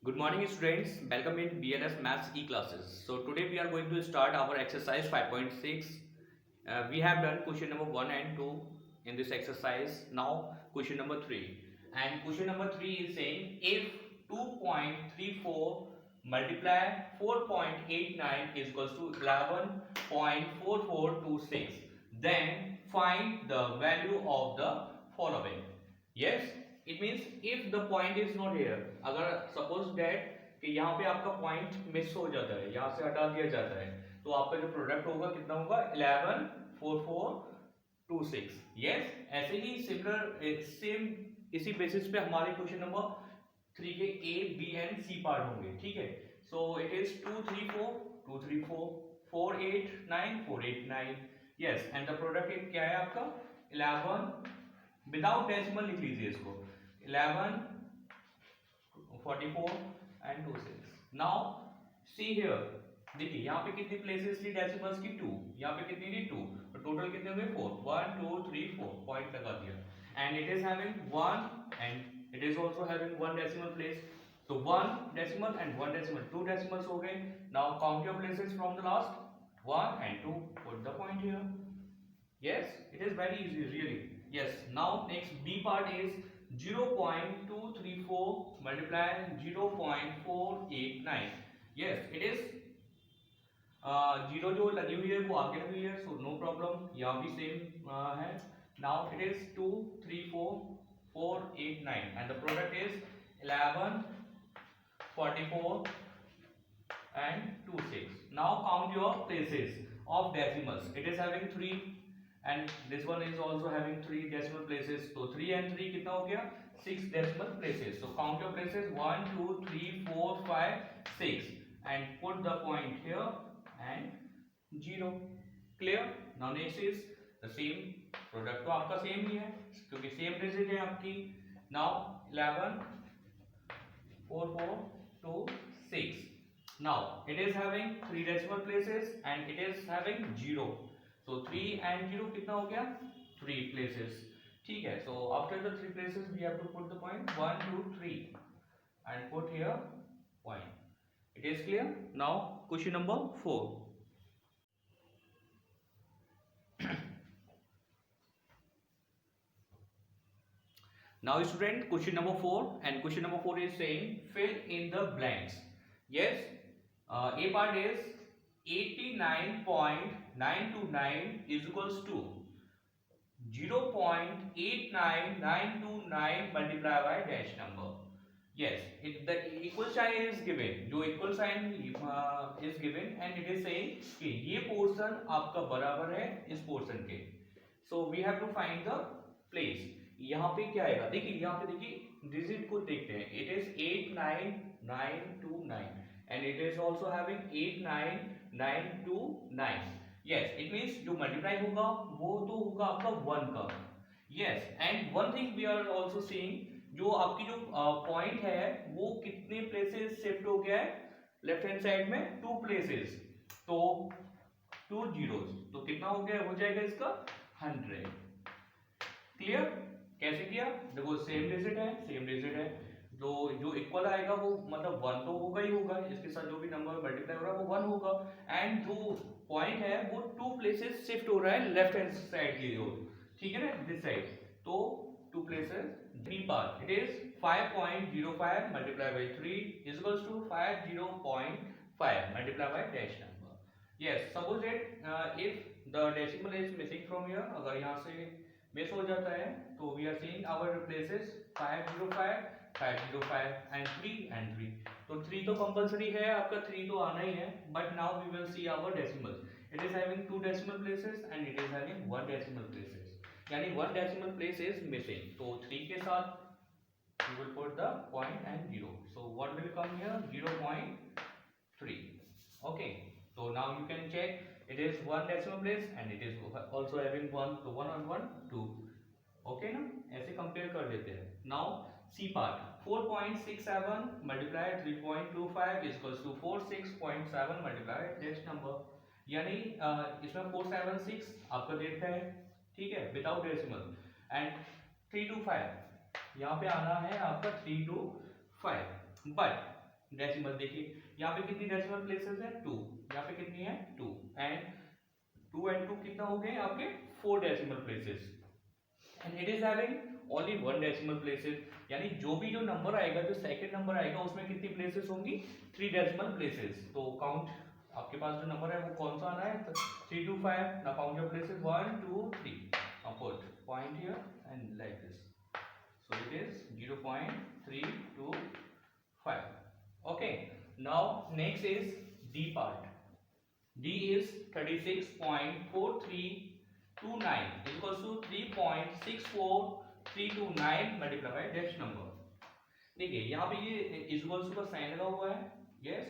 Good morning students, welcome in BLS Maths e-classes. So today we are going to start our exercise 5.6. We have done question number 1 and 2 in this exercise. Now question number 3. And question number 3 is saying if 2.34 multiply 4.89 is equals to 11.4426, then find the value of the following. Yes, it means if the point is not here, अगर suppose that कि यहाँ पे आपका point miss हो जाता है, यहाँ से हटा दिया जाता है, तो आपका जो प्रोडक्ट होगा कितना होगा 114426. यस, ऐसे ही सिमिलर सेम इसी बेसिस पे हमारे क्वेश्चन नंबर 3 के A B and C part होंगे. ठीक है, so it is 234 489 489. Yes, and the product क्या है आपका 11 विदाउट डेसिमल लिख लीजिए इसको 11 44 एंड 26. नाउ सी हियर, देखिए यहाँ पे कितनी प्लेसेस थी डेसिमल्स की 2, यहाँ पे कितनी थी 2, और टोटल कितने हुए 4. 1 2 3 4 पॉइंट लगा दिया. And it is having 1 and it is also having 1 decimal place. तो 1 डेसिमल एंड 1 डेसिमल, 2 डेसिमल्स हो गए. Now count your places from the last 1 and 2, put the point here. Yes, it is very easy really. Yes, now next B part is 0.234 multiply 0.489. Yes, it is zero जो लगी हुई है वो आगे लगी हुई है, सो नो प्रॉब्लम, यहाँ भी सेम है. Now it is 234,489 and the product is 1144 and 26. Now count your places of decimals. It is having 3 and this one is also having 3 decimal places. So 3 and 3 कितना हो गया 6 decimal places. So count your places 1 2 3 4 5 6 and put the point here and 0. Clear? Now next is the same product. तो आपका same ही है क्योंकि same digit है आपकी. Now 11 4 4 2 6. Now it is having 3 decimal places and it is having 0. So 3 and 0 कितना हो गया 3 places. ठीक है, so after the 3 places we have to put the point 1 2 3 and put here point. It is clear? Now question number 4. Now student, question number 4 and question number 4 is saying fill in the blanks. Yes, A part is 89.929 is equals to 0.89929 multiplied by dash number. Yes, the equal sign is given. जो equal sign is given and it is saying कि ये portion आपका बराबर है इस portion के. So we have to find the place. यहाँ पे क्या आएगा, देखिए यहाँ पे देखिए डिजिट को देखते हैं. It is 89929 and it is also having 89929. Yes, it means जो मल्टीप्लाई होगा वो तो होगा आपका 1 का. Yes, and one thing we are also seeing, जो आपकी जो पॉइंट है वो कितने प्लेसेस शिफ्ट हो गया है लेफ्ट हैंड साइड में 2 प्लेसेस. तो 2 जीरोस, तो कितना हो गया, हो जाएगा इसका 100. क्लियर? कैसे किया, देखो सेम डिजिट है तो जो इक्वल आएगा वो मतलब 1 तो होगा ही होगा, इसके साथ जो भी नंबर मल्टीप्लाई हो रहा है वो 1 होगा. एंड जो पॉइंट है वो 2 प्लेसेस शिफ्ट हो रहा है लेफ्ट हैंड साइड की ओर. ठीक है ना, दिस साइड. तो 2 places 3 part. It is 5.05 multiply by 3 is equals to 50.5 multiply by dash number. Yes, suppose that if the decimal is missing from here, अगर यहाँ से मिस हो जाता है तो we are seeing our places 505 505 and 3 and 3. तो 3 तो compulsory है आपका, 3 तो आना ही है. But now we will see our decimal. It is having 2 decimal places and it is having 1 decimal places, यानी 1 डेसिमल प्लेस इज मिसिंग. तो 3 के साथ we will put the point and 0. So what will come here 0.3. Okay, so now you can check. It is 1 decimal place and it is also having 1, so 1 on 1 2. Okay ना, ऐसे compare कर देते हैं. Now C part 4.67 multiply 3.25 is equals to 46.7 multiply next number. यानी इसमें 476 आपका date है, ठीक है, विदाउट डेसिमल. एंड 325 यहाँ पे आना है आपका 325. बट डेसिमल देखिए यहाँ पे कितनी डेसिमल प्लेसेस है 2, यहाँ पे कितनी है 2 एंड 2 एंड 2 कितना हो गए आपके 4 decimal places and it is having only 1 decimal places, यानी जो भी जो नंबर आएगा जो सेकंड नंबर आएगा उसमें कितनी प्लेसेस होंगी 3 डेसिमल प्लेसेस। तो काउंट आपके पास जो नंबर है वो कौन सा आना है 3 to 5, now count your places 1 2 3, now put point here and like this, so it is 0.325. Okay, now next is D part. D is 36.4329 equals to 3.64329 multiplied by dash number। देखिए यहाँ पे ये इक्वल्स का साइन लगा हुआ है, yes,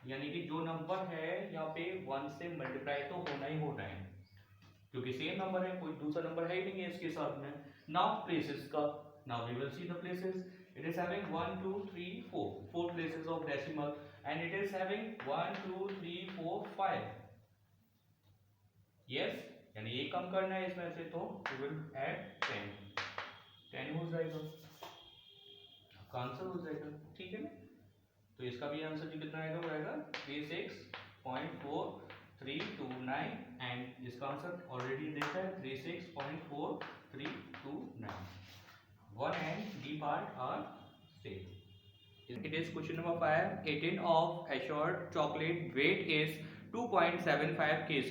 यानी कि जो नंबर है यहाँ पे 1 से मल्टीप्लाई तो होना ही होना है क्योंकि सेम नंबर है, कोई दूसरा नंबर है ही नहीं है इसके साथ में। नाउ प्लेसेस का, now we will see the places. It is having 1 2 3 4 places of decimal and it is having 1 2 3 4 5, yes, यानी ये कम करना है इसमें से तो वी विल ऐड 10 हो जाएगा, आपका आंसर हो जाएगा, ठीक है ना। तो इसका भी आंसर जो कितना आएगा वो आएगा 36.4329 एंड इसका आंसर ऑलरेडी देखा है 36.4329। 1 and D part are same. It is question number 5. A tin of assured chocolate weight is 2.75 kg.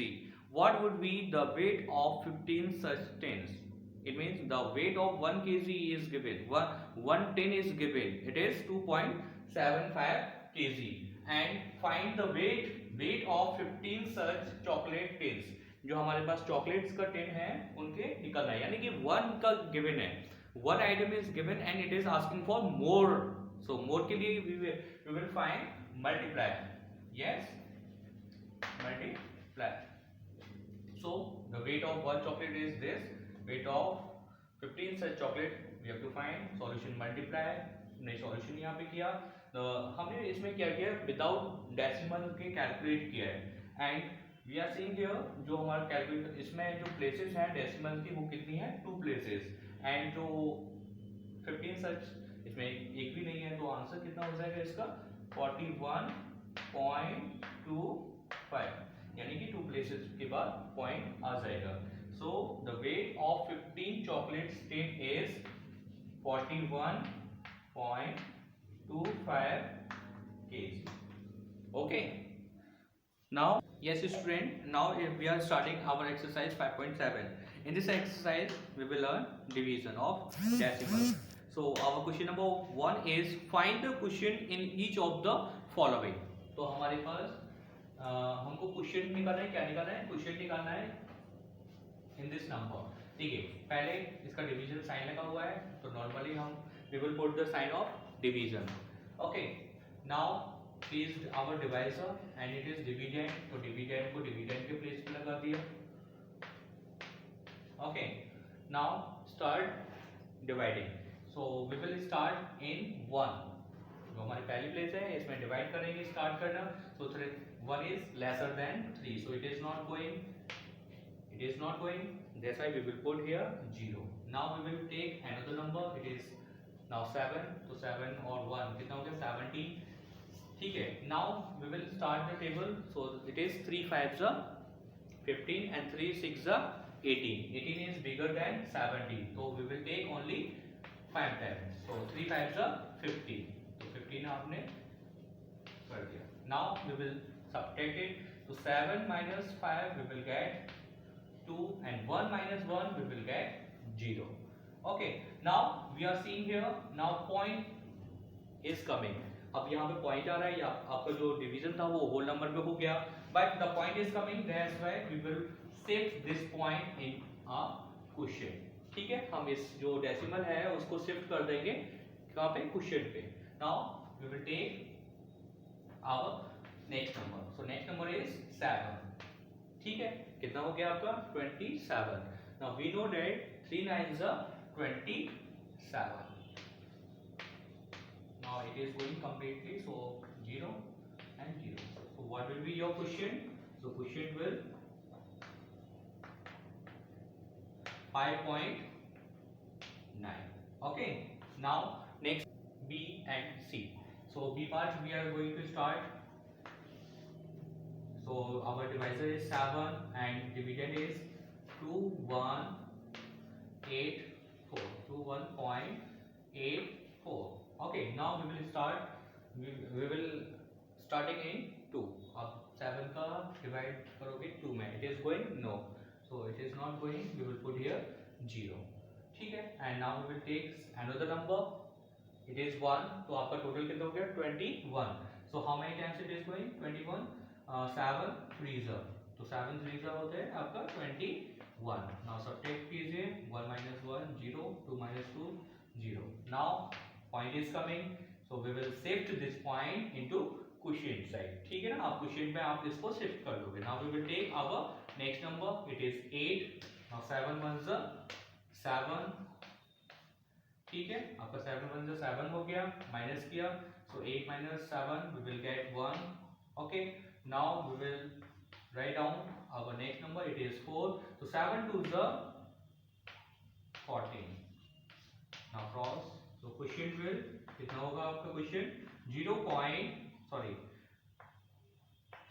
What would be the weight of 15 such tins? It means the weight of 1 kg is given. One tin is given. It is 2.75 kg. And find the weight of 15 such chocolate tins. जो हमारे पास chocolates का tin है उनके निकलना है, यानी कि 1 का गिवन है, one item is given and it is asking for more, so more के लिए we will find multiply, yes, multiply, so the weight of one chocolate is this, weight of 15 such chocolate we have to find, solution multiply, हमने solution यहाँ पे किया, तो हमने इसमें क्या किया विदाउट डेसिमल के कैलकुलेट किया है and we are seeing here जो हमारा कैलकुलेट इसमें जो प्लेसेस हैं डेसिमल की वो कितनी है 2 प्लेसेस एंड जो 15 सच इसमें एक भी नहीं है, तो आंसर कितना हो जाएगा इसका 41.25, यानी कि 2 प्लेसेस के बाद पॉइंट आ जाएगा। So the weight of 15 chocolates tin is 41.25 kg। Okay, now yes student, now we are starting our exercise 5.7. in this exercise we will learn division of decimal. so our question number 1 is find the quotient in each of the following। तो हमारे पास हमको question निकालना है, क्या निकालना है question निकालना है इन दिस नंबर, ठीक है। पहले इसका डिवीजन साइन लगा हुआ है तो नॉर्मली हम we will put the sign of division. Okay, now please our divisor and it is dividend, तो डिविडेंड को डिविडेंड के प्लेस पे लगा दिया। Okay, now start dividing, so we will start in 1, जो हमारी पहली प्लेस है इसमें डिवाइड करेंगे स्टार्ट करना, सो 1 is lesser than 3, so it is not going, that's why we will put here 0। now we will take another number, it is now 7, तो 7 और 1 कितना हो गया 17, ठीक है। now we will start the table, so it is 3 5s are 15 and 3 6s are 18, 18 is bigger than 17, so we will take only 5 times, so 3 5s are 15, तो 15 आपने कर दिया। now we will subtract it, so 7 minus 5 we will get 2 and 1 minus 1 we will get 0। okay, now we are seeing here now point is coming, अब यहाँ पे point आ रहा है, या आपका जो डिवीजन था वो होल नंबर पे हो गया, but the point is coming, that's why we will shift this point in a question, ठीक है। हम इस जो डेसिमल है उसको शिफ्ट कर देंगे कहाँ पे क्वेश्चन पे। Now we will take our next number, so next number is 7, ठीक है, कितना हो गया आपका 27। Now we know that 3 9s are 27, now it is going completely, so 0 and 0, so what will be your question, so question will 5.9। okay, now next B and C, so So B part we are going to start. So our divisor is 7 and dividend is 2184. 21.84. Okay, now we will start. We will starting in 2. अब 7 का divide करोगे 2 में. It is going? No. So it is not going. We will put here 0. ठीक है. And now we will take another number. It is 1. तो आपका total कितना हो गया? 21. So how many times it is going? 21. 7 3s. तो 7 3s होते हैं आपका 21. Now subtract कीजिए. 1 minus 1 0. 2 minus 2 0. Now point is coming. So we will shift this point into quotient side. ठीक है ना. आप quotient में आप इसको shift कर दोगे. Now we will take our next number. It is 8. Now 7 1s 7. ठीक है. आपका 7 1s 7 हो गया. माइनस किया. So 8 minus 7 we will get 1. Okay. Now we will write down our next number. It is 4. So 7 2s 14. Now cross. So quotient will कितना होगा आपका question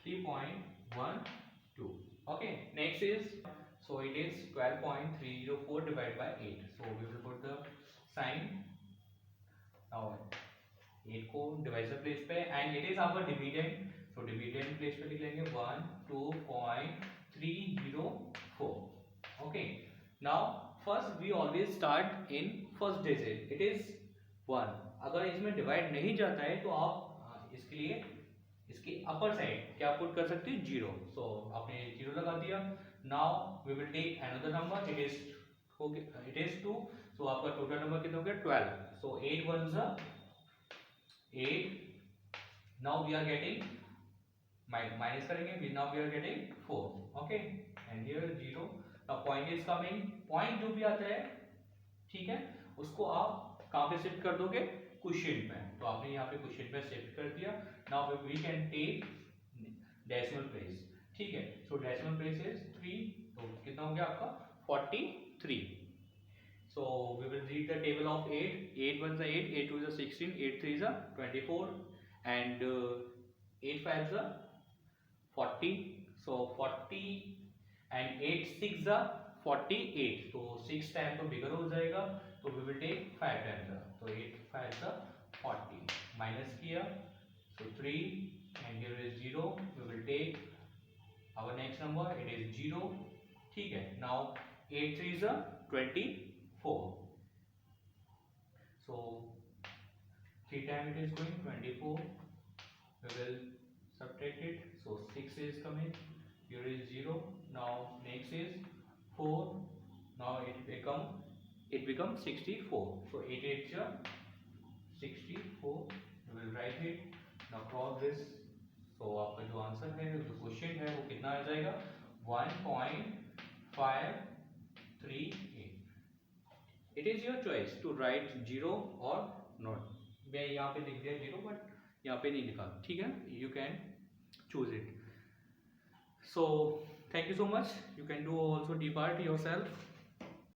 3.12. Okay, next is, so it is 12.304 divided by 8. So we will put the sign. Now 8 को divisor place पे and it is our dividend. So dividend place पे लिख लेंगे 12.304. Okay, now first we always start in first digit. It is 1. अगर इसमें divide नहीं जाता है तो आप इसके लिए इसकी अपर साइड क्या पुट कर सकते हैं 0. सो आपने 0 लगा दिया. Now we will take another number. It is 2. So आपका टोटल नंबर कितना हो गया 12. So 8 1s 8. Now we are getting minus करेंगे. Now we are getting 4. Okay and here 0. Now point is coming. Point जो भी आता है ठीक है उसको आप कहाँ पे शिफ्ट कर दोगे क्वोशिएंट में. तो आपने यहाँ पे क्वोशिएंट में शिफ्ट कर दिया. Now we can take decimal place. ठीक है. So decimal place is 3. तो कितना हो गया आपका 43. So we will read the table of 8. 8 1s 8. 8 2s 16. 8 3s 24 and 8 5s 40. So 40 and 8 6s 48. तो 6 टाइम तो बिगर हो जाएगा. तो we will take 5 times. तो 8 5s 40. माइनस किया. So 3 and here is 0. We will take our next number. It is 0. ठीक है. Now 8 3s 24. So 3 times it is going 24. We will subtract it. So 6 is coming. Here is 0. Now next is 4. Now it becomes 64. So 8 8s 64. We will write it. Now cross this. So आपका जो answer है जो question है वो कितना आ जाएगा 1.538. It is your choice to write 0 or not. मैं यहाँ पे लिख दिया 0 बट यहाँ पे नहीं लिखा. ठीक है. You can choose it. So thank you so much. You can do also D part yourself.